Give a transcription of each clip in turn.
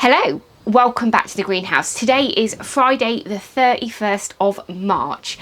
Hello, welcome back to the greenhouse. Today is Friday the 31st of March.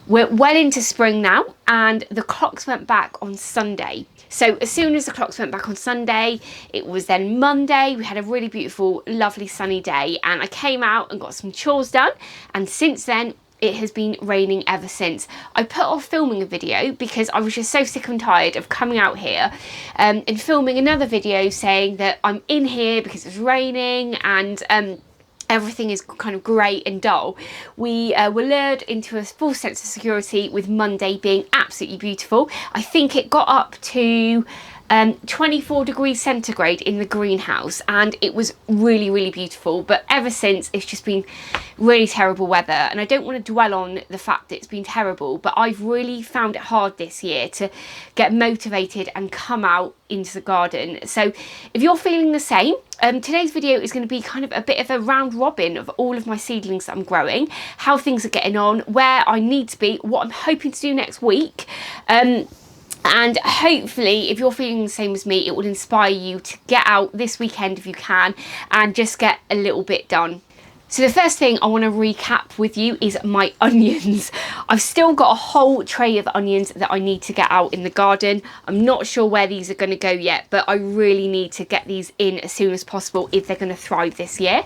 We're well into spring now and the clocks went back on Sunday. So as soon as the clocks went back on Sunday, it was then Monday. We had a really beautiful, lovely sunny day and I came out and got some chores done, and since then it has been raining ever since. I put off filming a video because I was just so sick and tired of coming out here and filming another video saying that I'm in here because it's raining and everything is kind of grey and dull. We were lured into a false sense of security with Monday being absolutely beautiful. I think it got up to 24 degrees centigrade in the greenhouse and it was really beautiful, but ever since it's just been really terrible weather. And I don't want to dwell on the fact that it's been terrible, but I've really found it hard this year to get motivated and come out into the garden. So if you're feeling the same, today's video is going to be kind of a bit of a round robin of all of my seedlings that I'm growing, how things are getting on, where I need to be, what I'm hoping to do next week. And hopefully, if you're feeling the same as me, it will inspire you to get out this weekend if you can and just get a little bit done. So the first thing I want to recap with you is my onions. I've still got a whole tray of onions that I need to get out in the garden. I'm not sure where these are going to go yet, but I really need to get these in as soon as possible if they're going to thrive this year.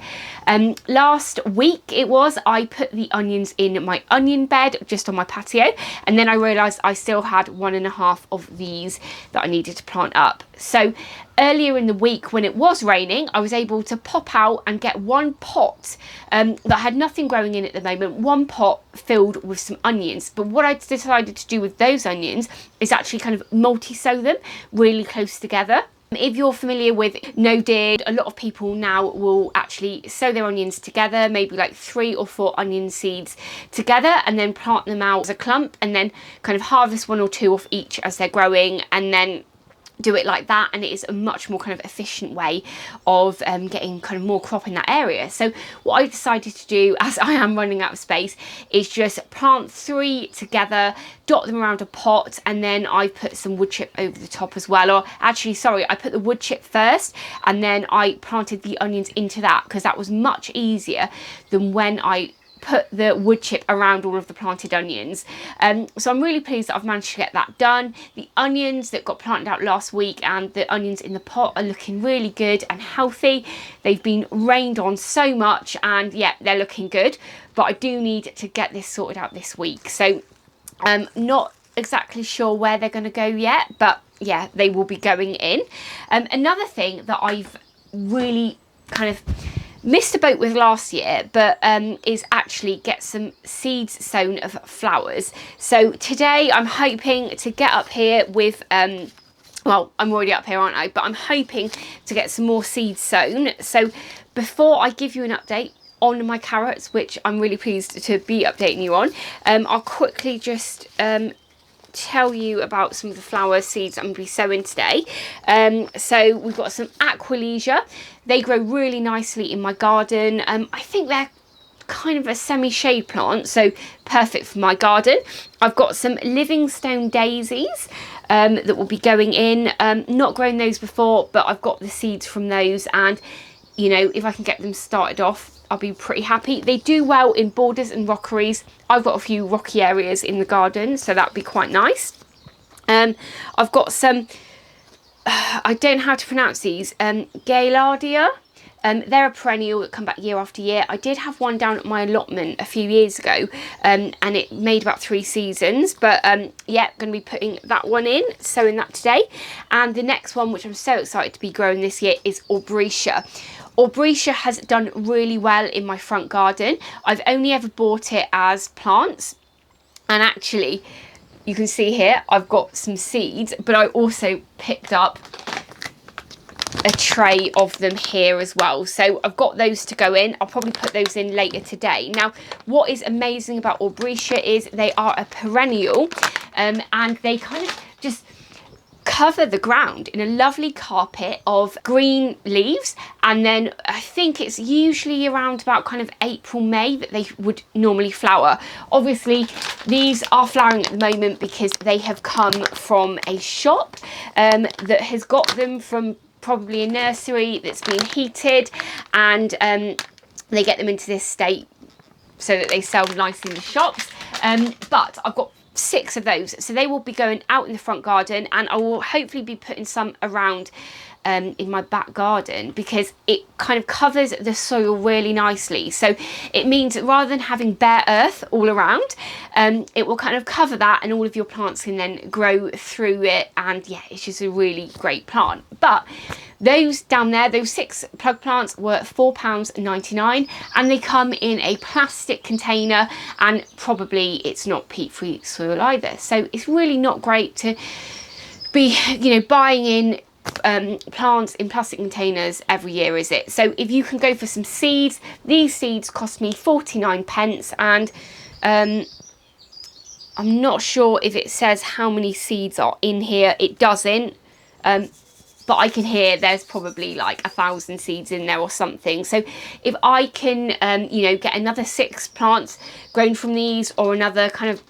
Last week I put the onions in my onion bed just on my patio, and then I realised I still had 1.5 of these that I needed to plant up. So earlier in the week when it was raining, I was able to pop out and get one pot that had nothing growing in at the moment, one pot filled with some onions. But what I decided to do with those onions is actually kind of multi-sow them really close together. If you're familiar with no-did, a lot of people now will actually sow their onions together, maybe like 3 or 4 onion seeds together, and then plant them out as a clump and then kind of harvest 1 or 2 off each as they're growing and then do it like that, and it is a much more kind of efficient way of getting kind of more crop in that area. So what I decided to do, as I am running out of space, is just plant 3 together, dot them around a pot, and then I put some wood chip over the top as well. Or actually, sorry, I put the wood chip first and then I planted the onions into that because that was much easier than when I put the wood chip around all of the planted onions. So I'm really pleased that I've managed to get that done. The onions that got planted out last week and the onions in the pot are looking really good and healthy. They've been rained on so much and yeah, they're looking good, but I do need to get this sorted out this week. So I'm not exactly sure where they're going to go yet, but yeah, they will be going in. Another thing that I've really kind of missed a boat with last year, but is actually get some seeds sown of flowers. So today I'm hoping to get up here with well, I'm already up here, aren't I? But I'm hoping to get some more seeds sown. So before I give you an update on my carrots, which I'm really pleased to be updating you on, I'll quickly just tell you about some of the flower seeds I'm going to be sowing today. So we've got some Aqualesia. They grow really nicely in my garden. I think they're kind of a semi-shade plant, so perfect for my garden. I've got some Livingstone daisies that will be going in. Not grown those before, but I've got the seeds from those, and you know, if I can get them started off, I'll be pretty happy. They do well in borders and rockeries. I've got a few rocky areas in the garden, so that'd be quite nice. I've got some, I don't know how to pronounce these, Gaillardia. They're a perennial that come back year after year. I did have one down at my allotment a few years ago, and it made about 3 seasons, but yeah, going to be putting that one in, sowing that today. And the next one, which I'm so excited to be growing this year, is Aubrietia. Aubrietia has done really well in my front garden. I've only ever bought it as plants, and actually you can see here I've got some seeds, but I also picked up a tray of them here as well, so I've got those to go in. I'll probably put those in later today. Now what is amazing about Aubrietia is they are a perennial, and they kind of just cover the ground in a lovely carpet of green leaves, and then I think it's usually around about kind of April, May that they would normally flower. Obviously these are flowering at the moment because they have come from a shop that has got them from probably a nursery that's been heated, and they get them into this state so that they sell nicely in the shops. But I've got 6 of those, so they will be going out in the front garden, and I will hopefully be putting some around in my back garden, because it kind of covers the soil really nicely. So it means that rather than having bare earth all around, it will kind of cover that, and all of your plants can then grow through it, and yeah, it's just a really great plant. But those down there, those 6 plug plants were £4.99, and they come in a plastic container, and probably it's not peat-free soil either. So it's really not great to be, you know, buying in plants in plastic containers every year, is it? So if you can go for some seeds, these seeds cost me 49 pence, and I'm not sure if it says how many seeds are in here. It doesn't, but I can hear there's probably like 1,000 seeds in there or something. So if I can you know, get another 6 plants grown from these, or another kind of,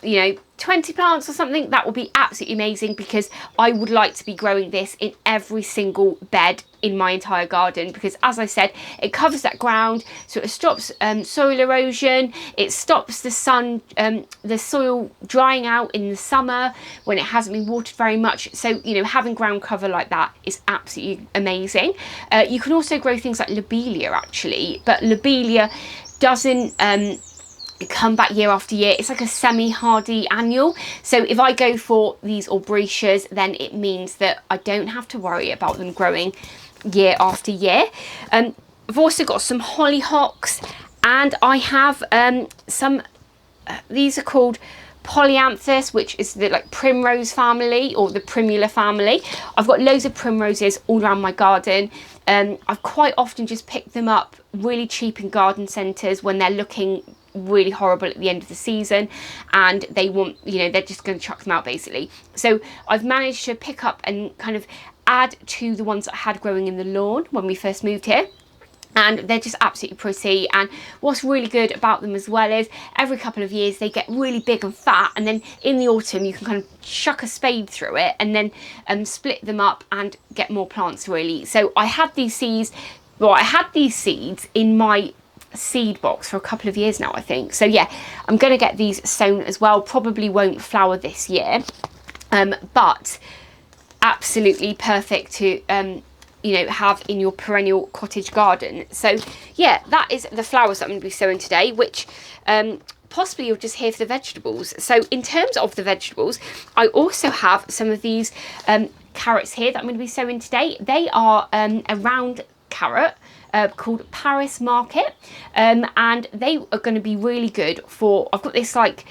you know, 20 plants or something, that will be absolutely amazing, because I would like to be growing this in every single bed in my entire garden, because as I said, it covers that ground, so it stops soil erosion, it stops the sun, the soil drying out in the summer when it hasn't been watered very much. So, you know, having ground cover like that is absolutely amazing. You can also grow things like lobelia actually, but lobelia doesn't come back year after year. It's like a semi-hardy annual. So if I go for these aubrecias, then it means that I don't have to worry about them growing year after year. I've also got some hollyhocks, and I have some, these are called polyanthus, which is the like primrose family, or the primula family. I've got loads of primroses all around my garden. I've quite often just picked them up really cheap in garden centres when they're looking really horrible at the end of the season, and they want, you know, they're just going to chuck them out basically. So I've managed to pick up and kind of add to the ones that I had growing in the lawn when we first moved here, and they're just absolutely pretty. And what's really good about them as well is every couple of years they get really big and fat, and then in the autumn you can kind of chuck a spade through it and then split them up and get more plants really. So I had these seeds, well, I had these seeds in my seed box for a couple of years now, I think. So yeah, I'm going to get these sown as well. Probably won't flower this year, but absolutely perfect to you know, have in your perennial cottage garden. So yeah, that is the flowers that I'm going to be sowing today, which possibly you'll just hear for the vegetables. So in terms of the vegetables, I also have some of these carrots here that I'm going to be sowing today. They are a round carrot called Paris Market, and they are going to be really good for, I've got this like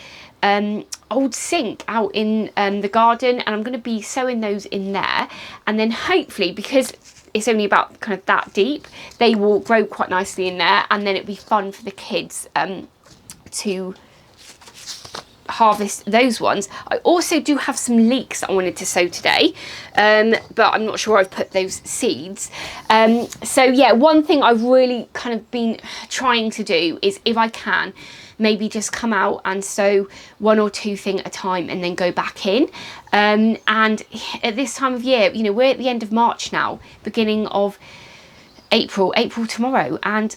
old sink out in the garden, and I'm going to be sowing those in there, and then hopefully, because it's only about kind of that deep, they will grow quite nicely in there, and then it'll be fun for the kids to harvest those ones. I also do have some leeks that I wanted to sow today, but I'm not sure I've put those seeds. So yeah, one thing I've really kind of been trying to do is, if I can, maybe just come out and sow 1 or 2 things at a time and then go back in. And at this time of year, you know, we're at the end of March now, beginning of April tomorrow, and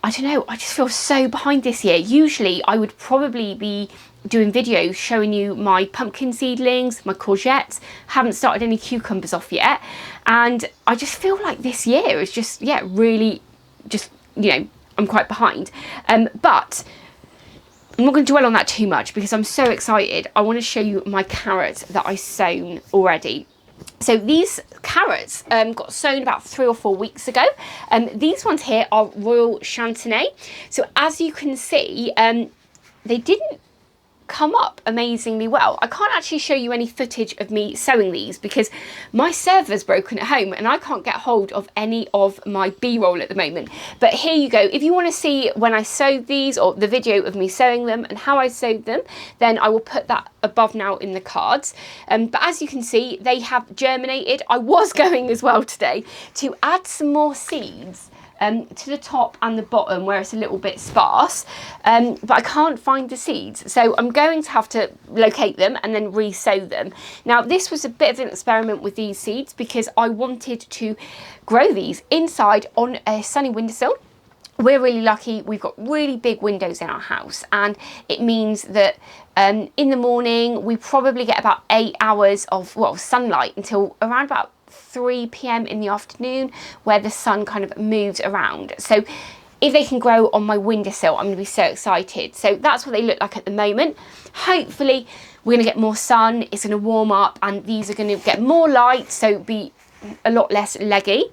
I don't know, I just feel so behind this year. Usually I would probably be doing videos showing you my pumpkin seedlings, my courgettes. Haven't started any cucumbers off yet, and I just feel like this year is just, yeah, really just, you know, I'm quite behind. But I'm not going to dwell on that too much because I'm so excited. I want to show you my carrots that I sown already. So these carrots got sown about 3 or 4 weeks ago. These ones here are Royal Chantenay. So as you can see, they didn't come up amazingly well. I can't actually show you any footage of me sowing these because my server's broken at home and I can't get hold of any of my B-roll at the moment. But here you go. If you want to see when I sowed these, or the video of me sowing them and how I sowed them, then I will put that above now in the cards. But as you can see, they have germinated. I was going as well today to add some more seeds to the top and the bottom where it's a little bit sparse, but I can't find the seeds. So I'm going to have to locate them and then re-sow them. Now, this was a bit of an experiment with these seeds because I wanted to grow these inside on a sunny windowsill. We're really lucky, we've got really big windows in our house, and it means that in the morning we probably get about 8 hours of sunlight until around about 3 p.m. in the afternoon, where the sun kind of moves around. So if they can grow on my windowsill, I'm going to be so excited. So that's what they look like at the moment. Hopefully we're going to get more sun, it's going to warm up, and these are going to get more light, so be a lot less leggy.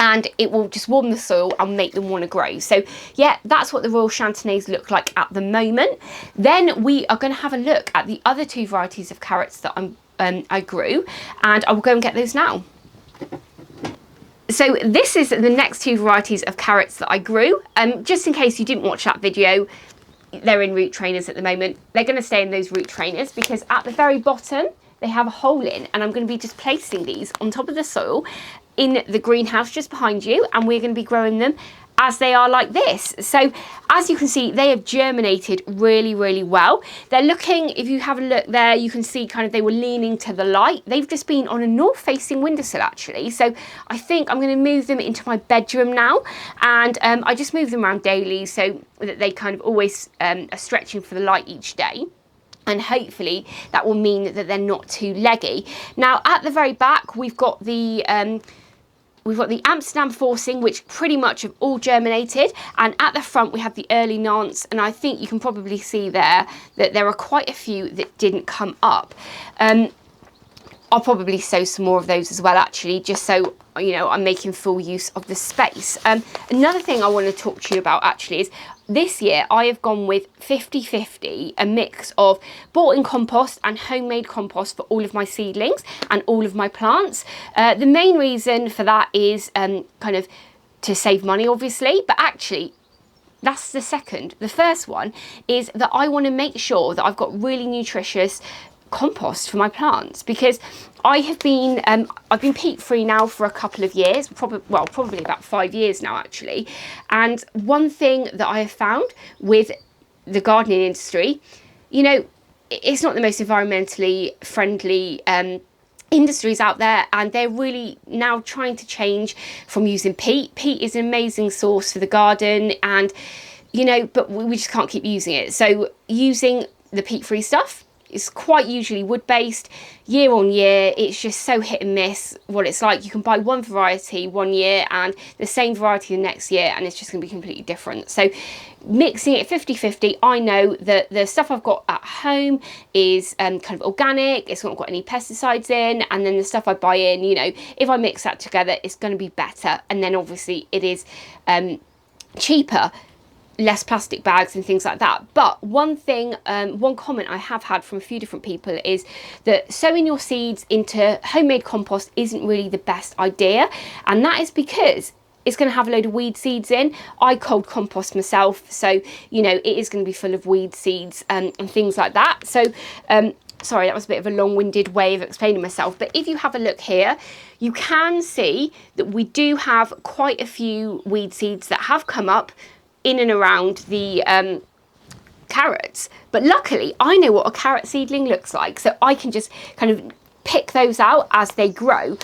And it will just warm the soil and make them want to grow. So yeah, that's what the Royal Chantenays look like at the moment. Then we are going to have a look at the other 2 varieties of carrots that I grew, and I will go and get those now. So this is the next 2 varieties of carrots that I grew. Just in case you didn't watch that video, they're in root trainers at the moment. They're going to stay in those root trainers because at the very bottom they have a hole in, and I'm going to be just placing these on top of the soil in the greenhouse just behind you, and we're going to be growing them as they are like this. So as you can see, they have germinated really, really well. They're looking, if you have a look there, you can see kind of they were leaning to the light. They've just been on a north facing windowsill actually. So I think I'm going to move them into my bedroom now, and I just move them around daily so that they kind of always are stretching for the light each day. And hopefully that will mean that they're not too leggy. Now at the very back, we've got the Amsterdam forcing, which pretty much have all germinated, and at the front we have the early Nance, and I think you can probably see there that there are quite a few that didn't come up. I'll probably sow some more of those as well actually, just so you know I'm making full use of the space. Another thing I want to talk to you about actually is this year I have gone with 50-50, a mix of bought-in compost and homemade compost for all of my seedlings and all of my plants. The main reason for that is kind of to save money obviously, but actually that's the second. The first one is that I want to make sure that I've got really nutritious compost for my plants, because I've been peat free now for a couple of years, probably about 5 years now actually. And one thing that I have found with the gardening industry, you know, it's not the most environmentally friendly industries out there, and they're really now trying to change from using peat. Peat is an amazing source for the garden, and you know, but we just can't keep using it. So using the peat free stuff, it's quite usually wood-based. Year on year, it's just so hit and miss what it's like. You can buy one variety one year and the same variety the next year, and it's just going to be completely different. So mixing it 50-50, I know that the stuff I've got at home is kind of organic, it's not got any pesticides in, and then the stuff I buy in, you know, if I mix that together, it's going to be better. And then obviously it is cheaper, less plastic bags and things like that. But one thing, one comment I have had from a few different people is that sowing your seeds into homemade compost isn't really the best idea, and that is because it's going to have a load of weed seeds in. I cold compost myself, so you know it is going to be full of weed seeds and things like that. So sorry, that was a bit of a long-winded way of explaining myself, but if you have a look here, you can see that we do have quite a few weed seeds that have come up in and around the carrots. But luckily I know what a carrot seedling looks like, so I can just kind of pick those out as they grow.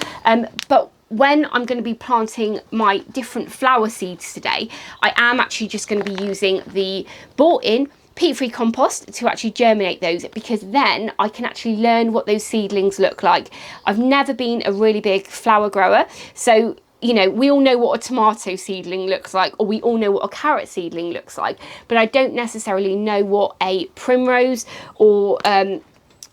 But when I'm going to be planting my different flower seeds today, I am actually just going to be using the bought-in peat-free compost to actually germinate those, because then I can actually learn what those seedlings look like. I've never been a really big flower grower, so you know, we all know what a tomato seedling looks like, or we all know what a carrot seedling looks like, but I don't necessarily know what a primrose or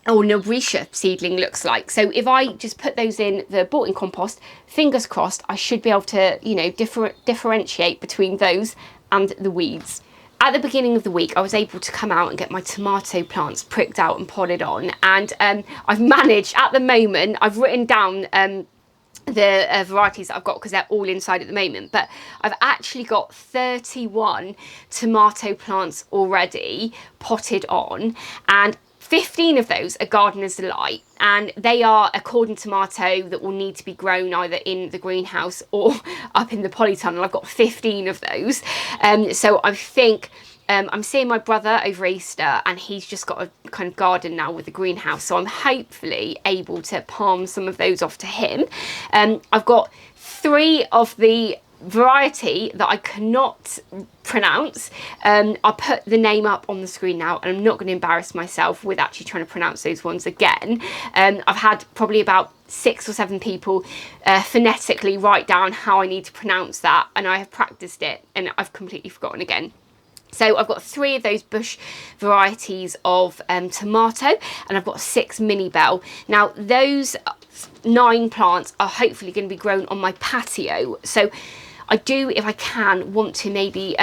Norisha seedling looks like. So if I just put those in the bought-in compost, fingers crossed, I should be able to, you know, differentiate between those and the weeds. At the beginning of the week, I was able to come out and get my tomato plants pricked out and potted on, and I've managed, at the moment, I've written down the varieties that I've got because they're all inside at the moment, but I've actually got 31 tomato plants already potted on, and 15 of those are Gardener's Delight, and they are a cordon tomato that will need to be grown either in the greenhouse or up in the polytunnel. I've got 15 of those. So I think I'm seeing my brother over Easter, and he's just got a kind of garden now with the greenhouse. So I'm hopefully able to palm some of those off to him. I've got 3 of the variety that I cannot pronounce. I'll put the name up on the screen now, and I'm not going to embarrass myself with actually trying to pronounce those ones again. I've had probably about 6 or 7 people phonetically write down how I need to pronounce that, and I have practiced it and I've completely forgotten again. So I've got 3 of those bush varieties of tomato, and I've got 6 mini bell. Now those 9 plants are hopefully going to be grown on my patio. So I do, if I can, want to maybe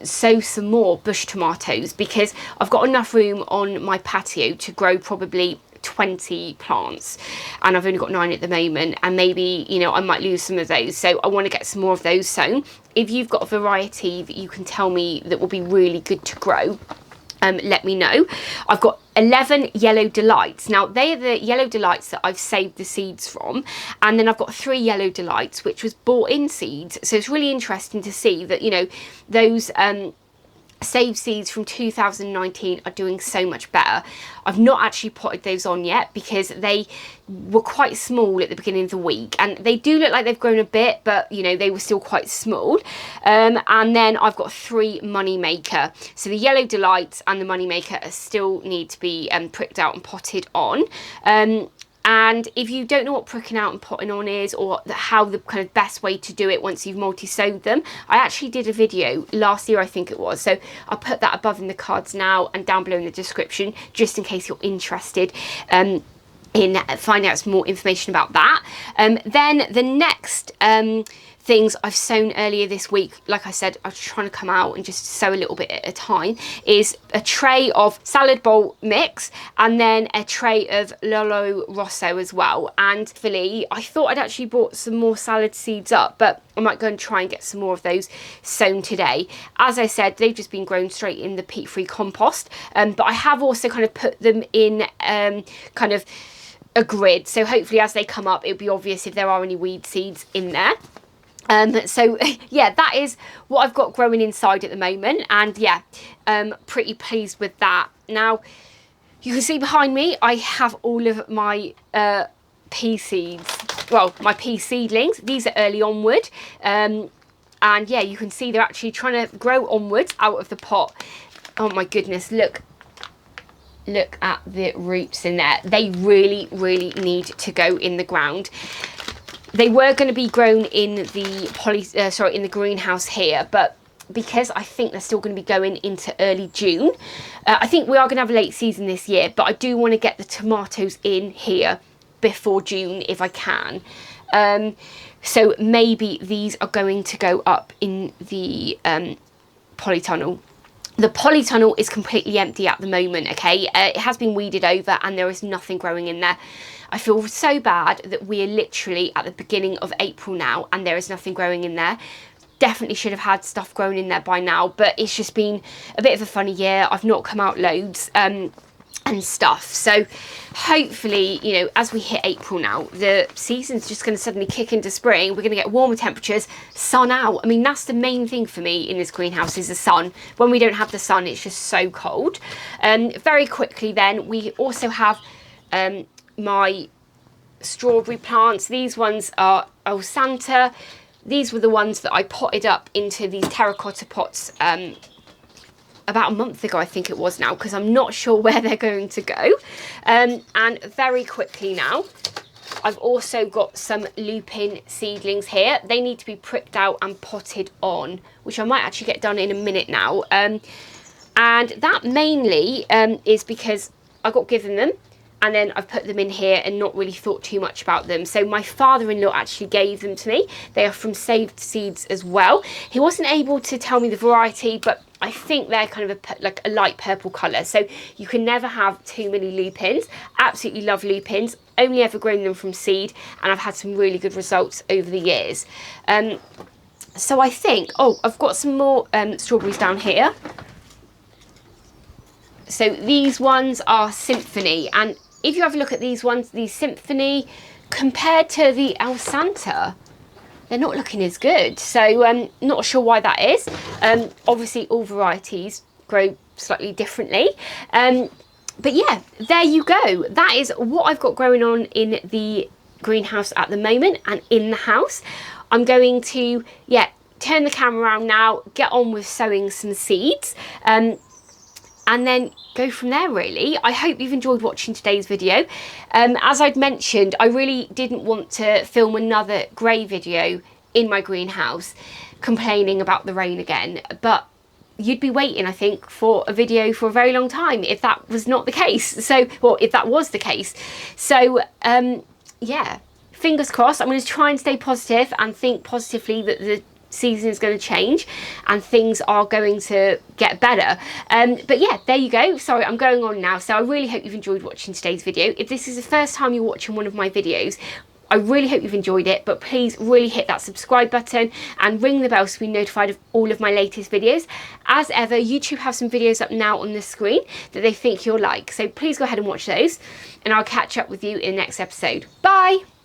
sow some more bush tomatoes, because I've got enough room on my patio to grow probably 20 plants, and I've only got 9 at the moment, and maybe, you know, I might lose some of those, so I want to get some more of those sown. If you've got a variety that you can tell me that will be really good to grow, let me know. I've got 11 Yellow Delights. Now they are the Yellow Delights that I've saved the seeds from, and then I've got 3 Yellow Delights which was bought in seeds. So it's really interesting to see that, you know, those saved seeds from 2019 are doing so much better. I've not actually potted those on yet because they were quite small at the beginning of the week, and they do look like they've grown a bit, but you know, they were still quite small. And then I've got 3 Moneymaker. So the Yellow Delights and the Moneymaker still need to be pricked out and potted on. And if you don't know what pricking out and potting on is, or how the kind of best way to do it once you've multi-sowed them, I actually did a video last year, I think it was. So I'll put that above in the cards now and down below in the description, just in case you're interested in finding out some more information about that. Then the next things I've sown earlier this week, like I said, I was trying to come out and just sow a little bit at a time, is a tray of salad bowl mix, and then a tray of Lolo Rosso as well. And Philly, I thought I'd actually bought some more salad seeds up, but I might go and try and get some more of those sown today. As I said, they've just been grown straight in the peat-free compost, but I have also kind of put them in kind of a grid, so hopefully as they come up it'll be obvious if there are any weed seeds in there. So yeah, that is what I've got growing inside at the moment, and yeah, pretty pleased with that. Now you can see behind me I have all of my pea seeds, well, my pea seedlings. These are early onward, and yeah, you can see they're actually trying to grow onwards out of the pot. Oh my goodness, look at the roots in there. They really need to go in the ground. They were going to be grown in the in the greenhouse here, but because I think they're still going to be going into early June, I think we are going to have a late season this year, but I do want to get the tomatoes in here before June if I can. So maybe these are going to go up in the polytunnel. The polytunnel is completely empty at the moment, okay? It has been weeded over and there is nothing growing in there. I feel so bad that we are literally at the beginning of April now and there is nothing growing in there. Definitely should have had stuff grown in there by now, but it's just been a bit of a funny year. I've not come out loads and stuff. So hopefully, you know, as we hit April now, the season's just going to suddenly kick into spring. We're going to get warmer temperatures, sun out. I mean, that's the main thing for me in this greenhouse, is the sun. When we don't have the sun, it's just so cold. Very quickly then, we also have my strawberry plants. These ones are Oh Santa. These were the ones that I potted up into these terracotta pots about a month ago, I think it was now, because I'm not sure where they're going to go. And very quickly now, I've also got some lupin seedlings here. They need to be pricked out and potted on, which I might actually get done in a minute now. And that mainly is because I got given them, and then I've put them in here and not really thought too much about them. So my father-in-law actually gave them to me. They are from Saved Seeds as well. He wasn't able to tell me the variety, but I think they're kind of like a light purple colour. So you can never have too many lupins. Absolutely love lupins. Only ever grown them from seed, and I've had some really good results over the years. So I think, oh, I've got some more strawberries down here. So these ones are Symphony, and if you have a look at these ones, the Symphony compared to the El Santa, they're not looking as good. So not sure why that is. Obviously all varieties grow slightly differently. But yeah, there you go. That is what I've got growing on in the greenhouse at the moment and in the house. I'm going to, turn the camera around now, get on with sowing some seeds, and then go from there really. I hope you've enjoyed watching today's video. As I'd mentioned, I really didn't want to film another grey video in my greenhouse complaining about the rain again, but you'd be waiting, I think, for a video for a very long time if that was not the case. So, well, if that was the case. So, yeah, fingers crossed. I'm going to try and stay positive and think positively that the season is going to change and things are going to get better. But yeah, there you go. Sorry, I'm going on now. So I really hope you've enjoyed watching today's video. If this is the first time you're watching one of my videos, I really hope you've enjoyed it, but please really hit that subscribe button and ring the bell to be notified of all of my latest videos. As ever, YouTube have some videos up now on the screen that they think you'll like. So please go ahead and watch those, and I'll catch up with you in the next episode. Bye!